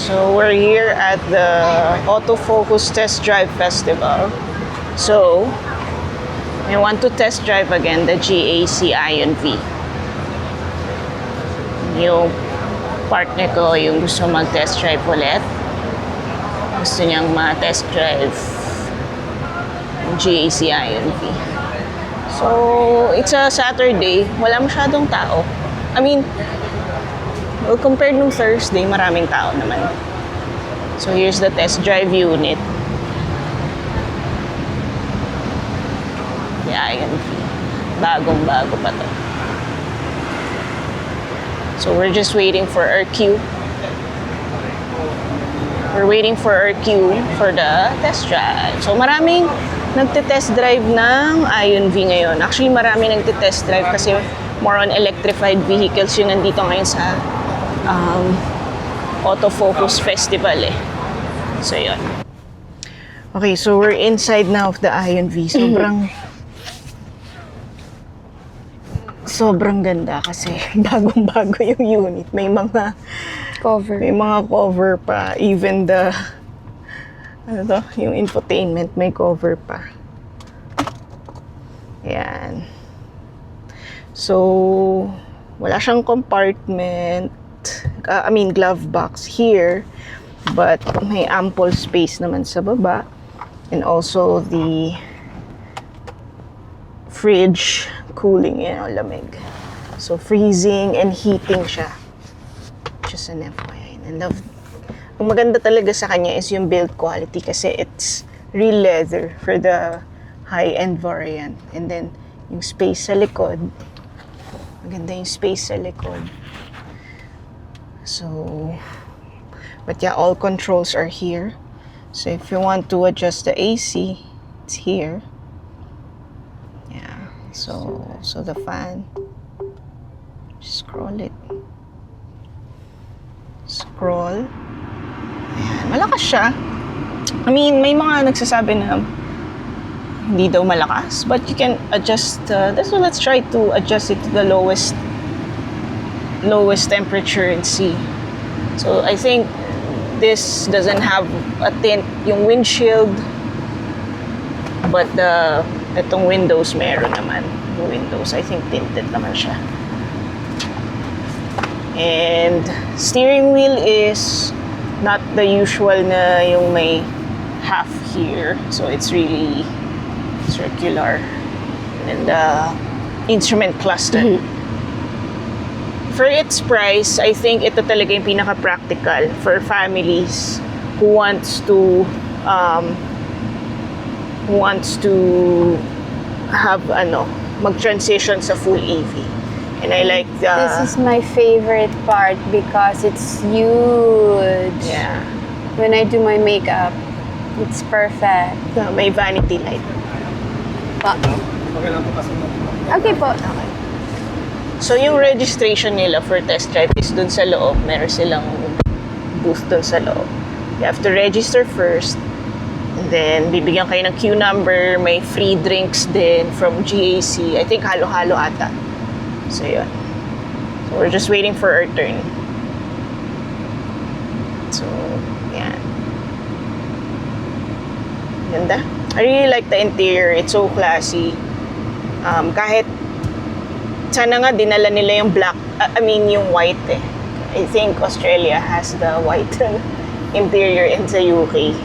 So we're here at the Autofocus Test Drive Festival. So I want to test drive again the GAC Ion V. Yung partner ko yung gusto mag-test drive ulit. Gusto niyang ma-test drive yung GAC Ion V. So it's a Saturday, wala masyadong tao. I mean, well, compared nung Thursday, maraming tao naman. So here's the test drive unit. The Ion V. Bagong-bago pa to. So we're just waiting for our queue. We're waiting for our queue for the test drive. So maraming nagte-test drive ng Ion V ngayon. Actually, maraming nagte-test drive kasi more on electrified vehicles yung nandito ngayon sa Autofocus Festival eh. So yun. Okay, so we're inside now of the Ion V. Sobrang ganda kasi bagong-bago yung unit. May mga cover pa. Even the yung infotainment may cover pa. Ayan. So wala siyang compartment. Glove box here, but may ample space naman sa baba. And also the fridge cooling, lamig. So freezing and heating siya. Just an FYI. And love. Ang maganda talaga sa kanya is yung build quality kasi it's real leather for the high-end variant. And then yung space sa likod. Maganda yung space sa likod. So, but yeah, all controls are here. So if you want to adjust the AC, it's here. Yeah. So the fan, just scroll it. Scroll. Ayan, malakas siya. I mean, may mga nagsasabi na hindi daw malakas, but you can adjust. So let's try to adjust it to the lowest temperature and see. So I think this doesn't have a tint yung windshield, but itong windows meron naman. Yung windows, I think tinted naman siya. And steering wheel is not the usual na yung may half here. So it's really circular. And the instrument cluster. For its price, I think ito talaga yung pinaka-practical for families who wants to have mag-transition sa full EV. And I like This is my favorite part because it's huge. Yeah. When I do my makeup, it's perfect. May vanity light. Okay po. So yung registration nila for test drive is dun sa loob. Meron silang booth dun sa loob. You have to register first. And then bibigyan kayo ng queue number. May free drinks din from GAC. I think halo-halo ata. So yun. So we're just waiting for our turn. So, yan. Ganda. I really like the interior. It's so classy. Kahit sana nga dinala nila yung black, yung white eh. I think Australia has the white interior in sa UK.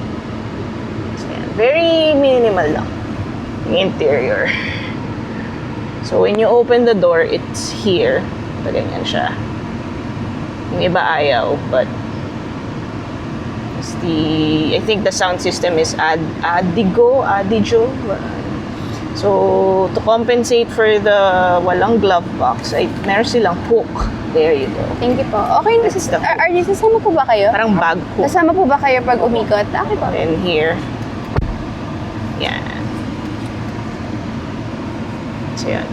So, yan. Very minimal lang yung interior. So when you open the door, it's here. Ganyan siya. Yung iba ayaw, but I think the sound system is Adigo. So, to compensate for the walang glove box, meron silang hook. There you go. Thank you po. Okay, RJ, sasama po ba kayo? Parang bag hook. Kasama po ba kayo pag umikot? Okay po. And here. Yan. So, yan.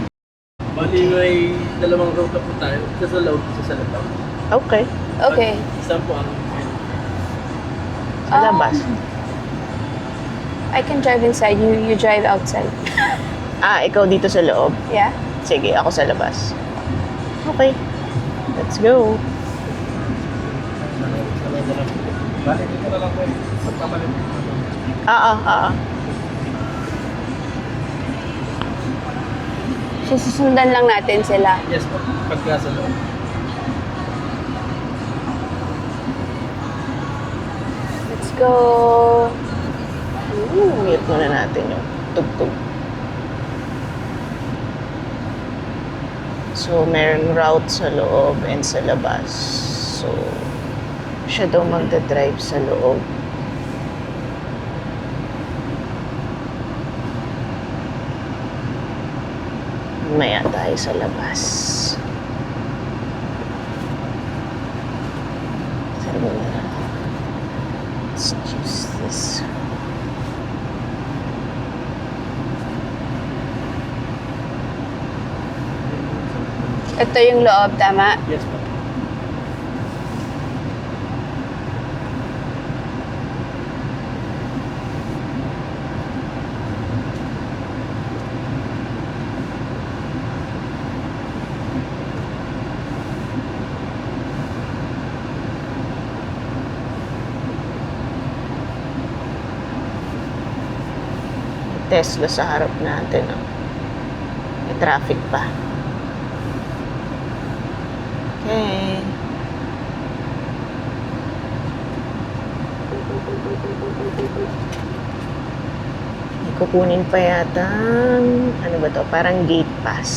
Bali, may dalawang route na po tayo. Isa sa loob, isa sa labas. Okay. Okay. Isa po ang Sa labas. I can drive inside, you drive outside. Ikaw dito sa loob. Yeah? Sige, ako sa labas. Okay. Let's go. Balik dito na lang po. Pagpapalit. Oo. Susundan lang natin sila. Yes po. Pagka sa loob. Let's go. Mute muna natin yung tugtog. So, meron route sa loob and sa labas. So, siya daw magdadrive sa loob. Maya tayo sa labas. Saan mo na? Let's choose this. Ito yung loob, tama? Yes po. Tesla sa harap natin. Oh. May traffic pa. Okay. May kukunin pa yata. Ano ba to? Parang gate pass.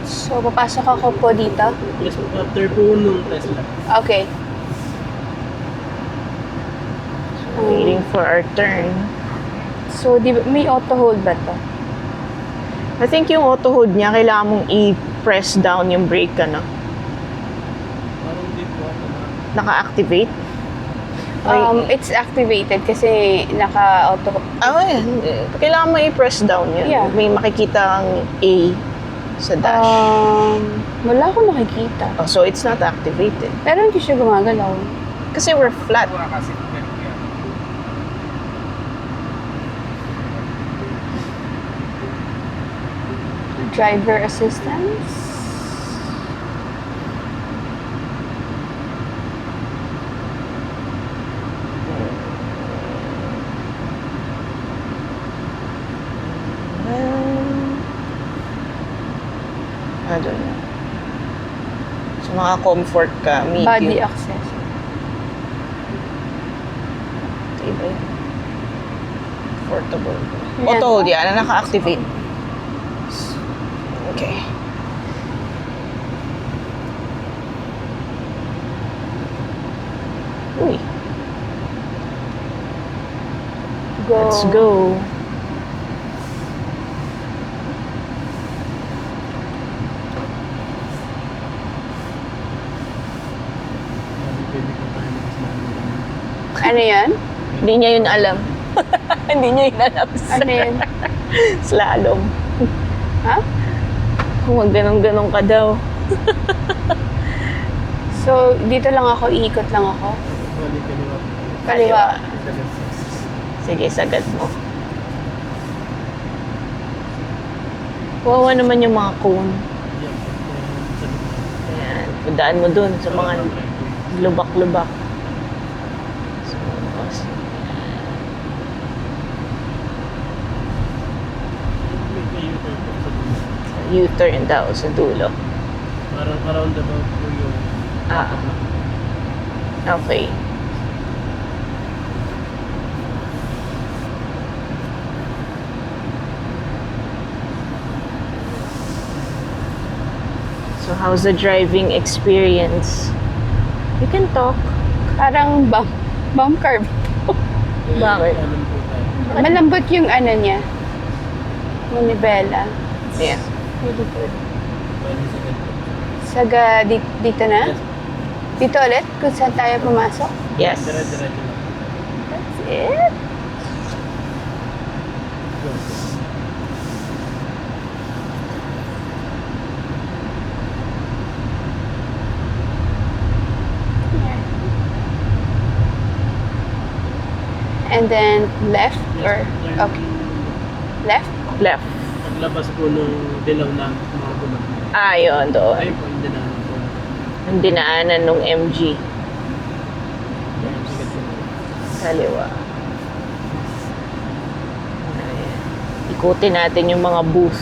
So, papasok ako po dito. Yes po. After po nung Tesla. Okay. Waiting for our turn. So, di ba, may auto hold ba to? I think yung auto hold niya, kailangan mong i-press down yung brake, ano? Parang di po ako na. Naka-activate. It's activated kasi naka-auto. Yan. Kailangan mo i-press down yun. Yeah. May makikita kang A sa dash. Wala akong nakikita. Oh, so it's not activated. Pero hindi siya gumagalaw. Kasi we're flat. Wala kasi ganito yan. Driver assistance. I don't know. So, mga comfort ka, medium. Body access. Diba yun? Portable. Yan. Auto hold yan, na naka-activate. Okay. Uy, Go. let's go. Pwede po tayo mag-slalom. Ano yan? Hindi niya yun alam. Hindi niya yun alam. Ano yan? Slalom. Ha? Kung mag-ganong-ganong ka daw. So, dito lang ako, iikot lang ako. Balik kaliwa. Kaliwa. Sige, sagad mo. Kawawa naman yung mga cone. Ayan, pagdaan mo dun sa mga lubak-lubak. So, U-turn daw sa dulo. Parang around about po yung Okay. So, how's the driving experience? You can talk. Parang bump curve. Bakit? alam po tayo. Malambot yung ano niya. Manibela. Yeah. Really good. Balik sa ganito. Saga, dito na? Yes. Dito ulit? Kung saan tayo pumasok? Yes. Dire-diretso lang. That's it. Go. And then left or Yes. okay. Left? Left. Pag paglabas po nung dilaw na mga gulong. Ah, yun, doon. Ayun po, hindi na po. Ang dinaanan nung MG. Ayun, sigat po. Kaliwa. Ayan. Ikutin natin yung mga booth.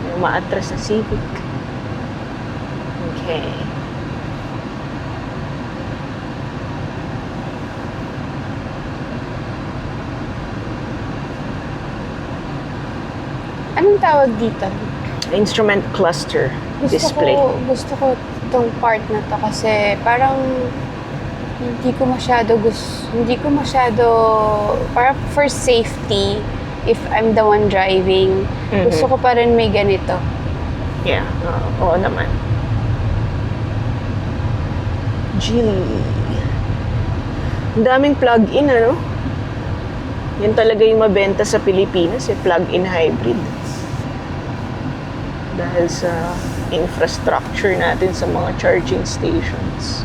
May umaatras na Civic. Okay. Anong tawag dito? Instrument cluster display. Gusto ko itong part na to kasi parang hindi ko masyado, para for safety, if I'm the one driving, Mhm. gusto ko pa rin may ganito. Yeah, oo naman. Geely. Ang daming plug-in, ano? Yan talaga yung mabenta sa Pilipinas, plug-in hybrid. Dahil sa infrastructure natin sa mga charging stations.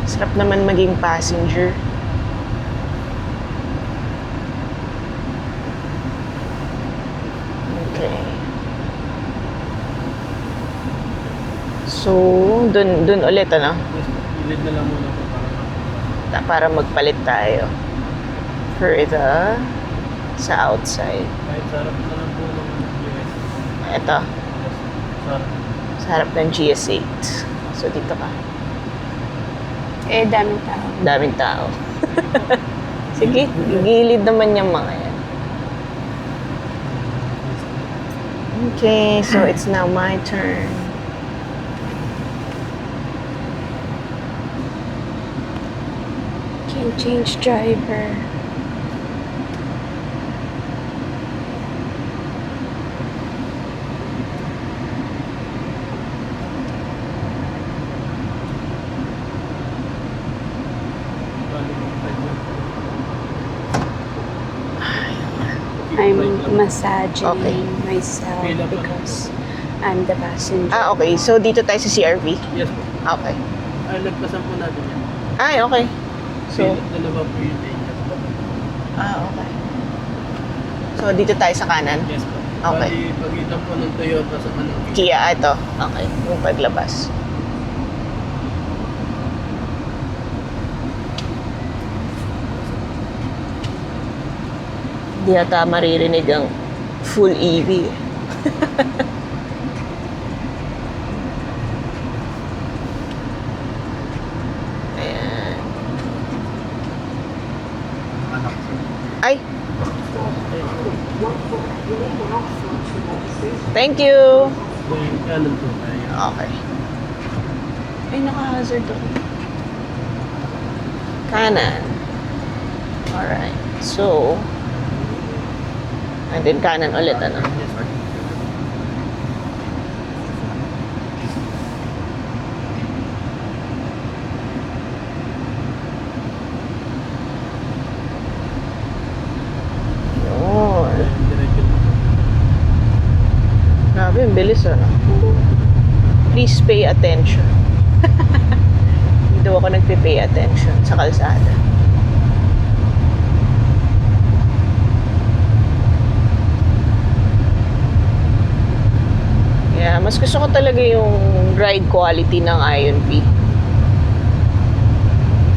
Sarap naman maging passenger. Okay. So, dun ulit, ano? Yes po. Ilid na lang muna po Para magpalit tayo. Further sa outside. kahit sa harap na lang po ng US. Ito, Yes. Sa harap. sa harap ng GS8. So, dito ka. Daming tao. Daming tao. Sige, gilid naman yung mga yan. Okay, so it's now my turn. Can change driver. Bali, right lang po. Keep I'm right lang. massaging Okay. myself Pila pa. because I'm the passenger. Ah, okay. So, dito tayo sa CRV. Yes po. Okay. Ay, lagpasan po natin yan. Ay, okay. So, Dalawa po yung lane niya. okay. So, dito tayo sa kanan. Yes po. Okay. Bali, pagitan po ng Toyota sa kanang Kia, ito. Okay, yung paglabas. Hindi yata maririnig ang full EV. Ayan. anak ko. Ay! Thank you! Yung kanan po tayo. Okay. Ay, naka-hazard doon. Kanan. Alright. So, and then kanan ulit, ano? Yes po. Yun. Diretso na po. Grabe, ang bilis, ano? Please pay attention. Hindi daw ako nagpe-pay attention sa kalsada. Yeah, mas gusto ko talaga yung ride quality ng IONP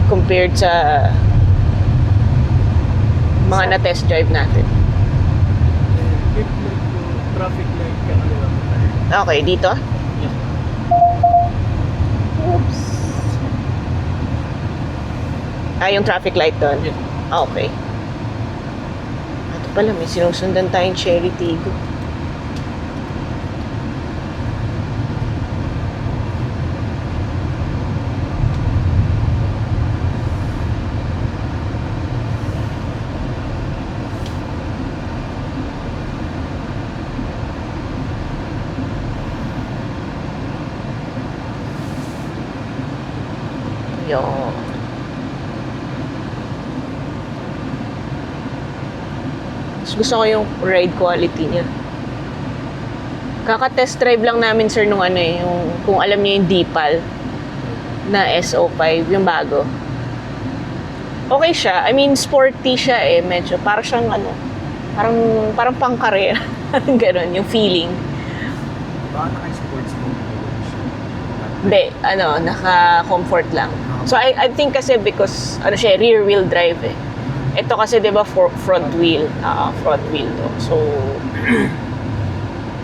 compared sa mga na-test drive natin. Keep light po. Traffic light ka kaliwa po tayo. Okay, dito? Yes po. Oops. Ah, yung traffic light doon? Yes po. Ah, okay. Ito pala, may sinusundan tayong Cherry Tigo. Yun. Mas gusto ko yung ride quality niya. Kaka-test drive lang namin, sir, nung ano eh, yung, kung alam niyo yung Deepal na SO5, yung bago. Okay siya. I mean, sporty siya eh. Medyo parang siyang parang pang-career. Ganon, yung feeling. Baka naka-sports mode siya. Hindi, naka-comfort lang. So, I think kasi because, siya, rear-wheel drive eh. Ito kasi, di ba, front wheel. Front wheel to. So,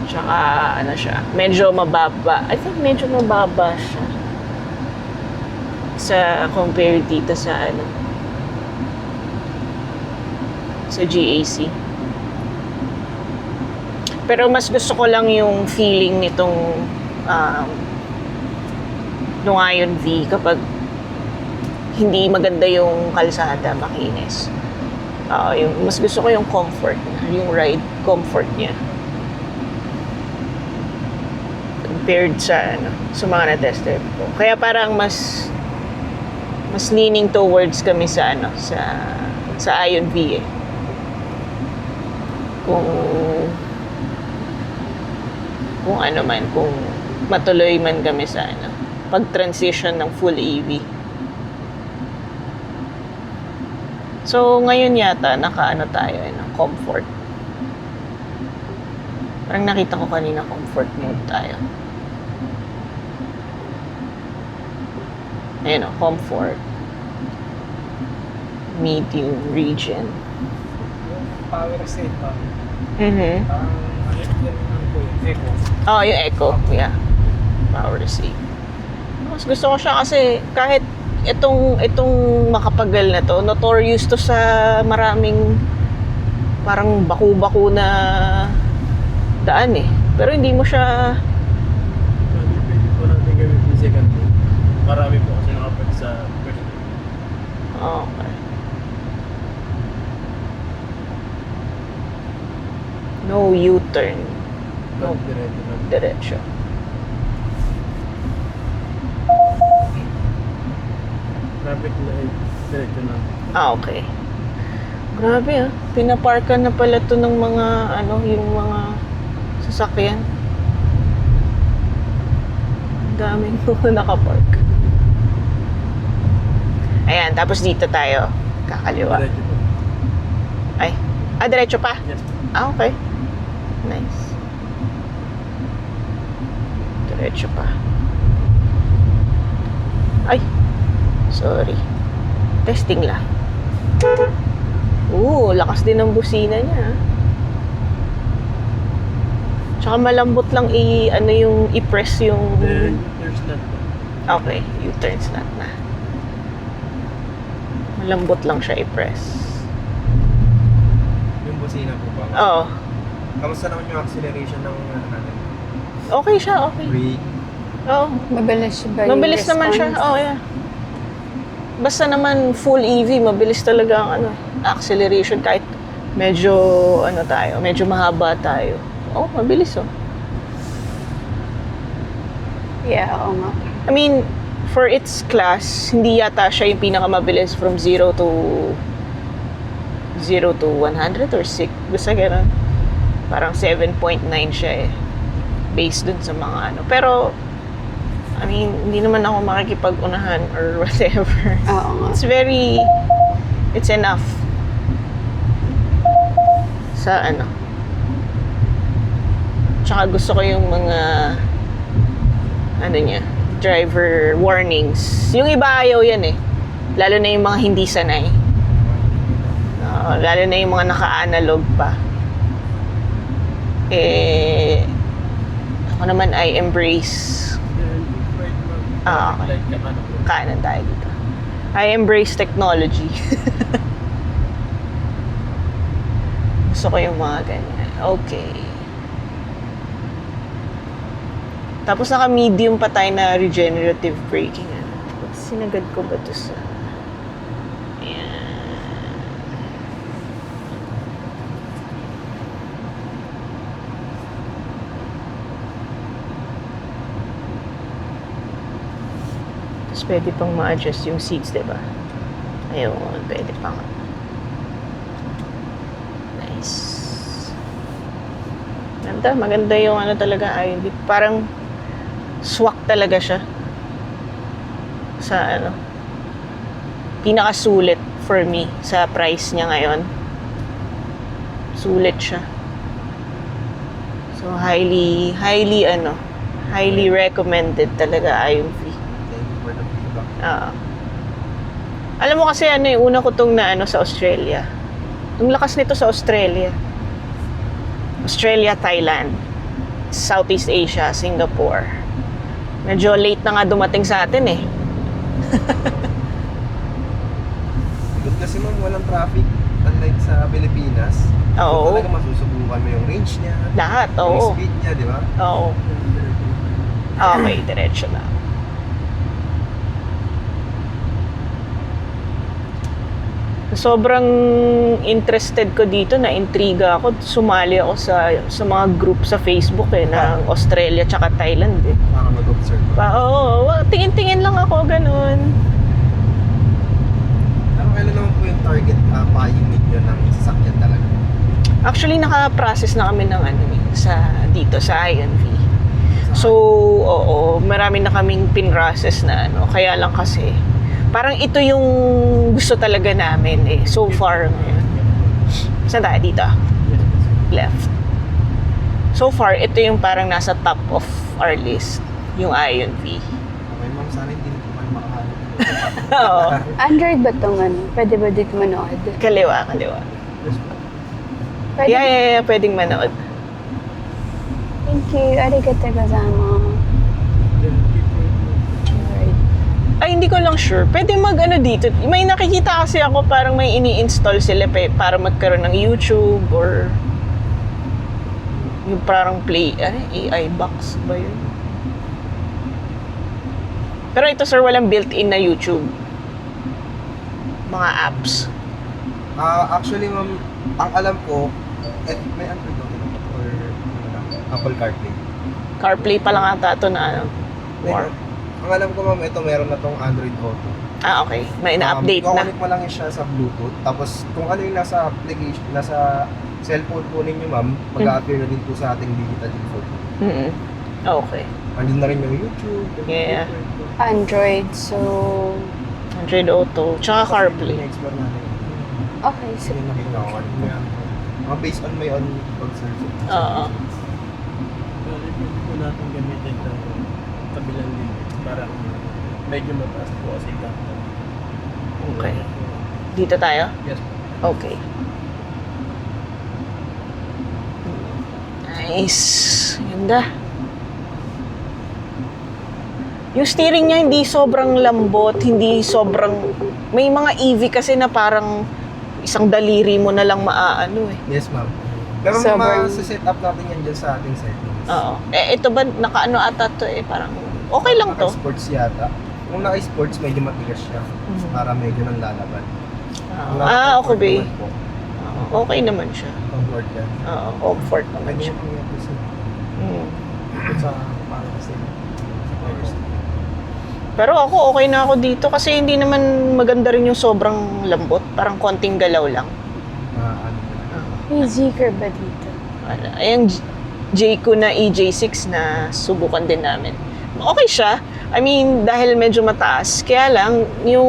tsaka, siya, medyo mababa. I think medyo mababa siya. Sa, compare dito sa, sa GAC. Pero mas gusto ko lang yung feeling nitong nung Ion V kapag hindi maganda yung kalsada, makinis. Mas gusto ko yung comfort niya, yung ride comfort niya. Compared sa mga na-test drive ko. Kaya parang mas leaning towards kami sa sa Ion V eh. Kung ano man, kung matuloy man kami sa pag-transition ng full EV. So, ngayon yata, tayo, comfort. Parang nakita ko kanina, comfort mode tayo. Ayun comfort. Medium region. Yung power state pa. Parang yung echo. Oh, yung echo. Yeah. Power save. Mas gusto ko siya kasi kahit itong makapagal na to, notorious to sa maraming parang baku-baku na daan eh. Pero hindi mo siya... Pwede po natin gawin yung second mode. Marami po kasi nakapag sa first mode. Okay. No U-turn. No, Diretso na. diretso. Traffic light, diretso na. Okay. Grabe pinaparkan na pala to ng mga yung mga sasakyan. Ang daming nakapark. Ayan, tapos dito tayo. Kakaliwa. Diretso po. Ay, diretso pa? Yes. Okay. Nice. Diretso pa. Ay, sorry. Testing lang. Lakas din ng busina niya. Tsaka malambot lang i-press yung... There's not po. Okay, U-turn slot na. Malambot lang siya i-press. Yung busina po ba? Oo. Kamusta naman yung acceleration ng natin? Okay siya, okay. Brake. Oo. Mabilis siya ba yung Mabilis naman siya. response? Oh, yeah. Basta naman full EV, mabilis talaga ang acceleration kahit medyo medyo mahaba tayo. Mabilis Yeah, oo nga. I mean, for its class, hindi yata siya yung pinakamabilis from 0 to 100 or 6. Basta gano'n. Parang 7.9 siya eh. Based dun sa mga Pero, I mean, hindi naman ako makikipag-unahan or whatever. Oo nga. It's enough. Sa Tsaka gusto ko yung mga, driver warnings. Yung iba ayaw yan eh. Lalo na yung mga hindi sanay. Lalo na yung mga naka-analog pa. Ako naman I embrace okay. Like ka po. kanan tayo dito. I embrace technology. Gusto ko yung mga ganyan. Okay. Tapos naka-medium pa tayo na regenerative braking. Sinagad ko ba ito sa... Ayan. Tapos pwede pang ma-adjust yung seats, diba? Ayun, pwede pang. Nice. Maganda yung talaga. Parang swak talaga siya. Sa pinakasulit for me sa price niya ngayon. Sulit siya. So highly recommended talaga Ion V. Thank you for the feedback. Alam mo kasi yung una ko tong na sa Australia. Ang lakas nito sa Australia. Australia, Thailand, Southeast Asia, Singapore. Medyo late na nga dumating sa atin eh. Good kasi ma'am, walang traffic. Unlike sa Pilipinas. Oo. Talaga masusubukan mo yung range niya. Lahat, Yung oo. speed niya, di ba? Oo. Okay, diretso na. Sobrang interested ko dito, na intriga ako. Sumali ako sa mga group sa Facebook ng Australia tsaka Thailand eh. Para mag-observe. Oo, tingin-tingin lang ako, ganun. Pero kailan naman po yung target pa-unit nyo ng sasakyan talaga? Actually, naka-process na kami ng dito sa Ion V. So, oo, marami na kaming pin-process na Kaya lang kasi, parang ito yung gusto talaga namin eh. So far ngayon. Saan tayo? Dito? Left. So far, ito yung parang nasa top of our list. Yung Ion V. Okay ma'am, sana hindi na po kayo makahanap. Oo. Android ba itong Pwede ba dito manood? Kaliwa. Pwede. Yeah. Pwedeng manood. Thank you. Arigato gozaimasu. Alright. Ay, hindi ko lang sure. Pwede dito. May nakikita kasi ako parang may ini-install sila para magkaroon ng YouTube or yung parang AI box ba yun? Pero ito sir, walang built-in na YouTube. Mga apps. Actually ma'am, ang alam ko, may Android ba? Or Apple CarPlay? CarPlay pa lang ata ito na Or, Ang alam ko ma'am, ito meron na tong Android Auto. okay. May na-update na. Kukunik mo lang siya sa Bluetooth. Tapos kung ano yung nasa application, nasa cellphone po ninyo ma'am, mag-a-appear na din po sa ating digital info. Mm-mm. Okay. Andun na rin yung YouTube. Yeah. Android, so... Android Auto. Tsaka CarPlay. I-explore natin. Okay, so... Sige, nakita ko kanina. Mga based on my own pag-search. Oo. Bali, pwede po natin gamitin ito kabilang limit para medyo mataas po kasi kapag. Okay. Dito tayo? Yes po. Okay. Nice. Ganda. Yung steering niya hindi sobrang lambot, hindi sobrang... May mga EV kasi na parang isang daliri mo na lang maaano eh. Yes ma'am. Pero Sobrang- ma-set up natin yan dyan sa ating settings. Oo. Ito ba, nakaano ata to eh, parang okay lang to. Naka-sports yata. Kung naka-sports, medyo matigas siya. Mhm. Para medyo nang lalaban. Kung Okay naka-comfort ba? naman po, Okay naman siya. comfort yan. Oo, comfort naman Pwede siya. mo pang i-appreciate Mm. sa para kasi sa players. Pero ako, okay na ako dito kasi hindi naman maganda rin yung sobrang lambot. Parang konting galaw lang. Ano na. May Zeekr ba dito? Ayan, Jayco na EJ6 na subukan din namin. Okay siya. I mean, dahil medyo mataas. Kaya lang, yung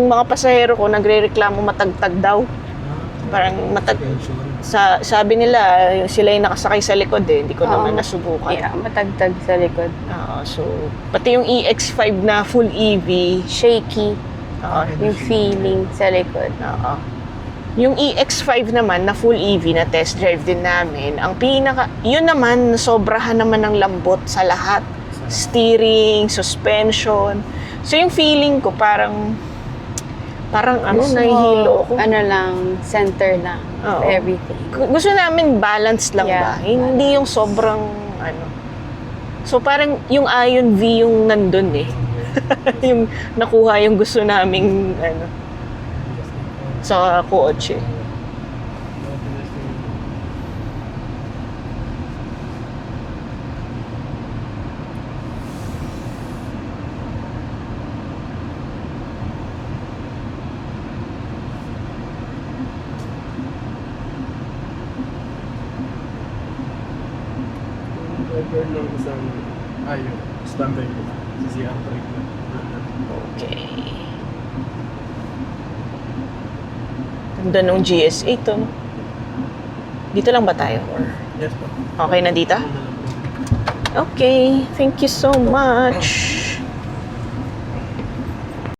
mga pasahero ko nagre-reklamo matagtag daw. Parang Suspension. sabi nila, sila yung nakasakay sa likod eh. Hindi ko naman Oo. nasubukan. Yeah, matagtag sa likod. So, pati yung EX5 na full EV, Shaky oo, yung feeling sa likod. oo. Yung EX5 naman na full EV na test drive din namin, yun naman, sobrahan naman ng lambot sa lahat. Steering, suspension. So yung feeling ko parang Gusto mo, nahihilo ako. Ano lang, center lang. Oo. Everything. Gusto namin balance lang Yeah, ba? Hindi yung sobrang So parang yung Ion V yung nandun eh. Yung nakuha yung gusto naming sa kotse. Driver ng isang ayaw, standby ko. Sisihan ko rin. Okay. Ganda nung GSA to. No? Dito lang ba tayo? Or Yes po. okay na dito? Ano na lang po. Okay, thank you so much.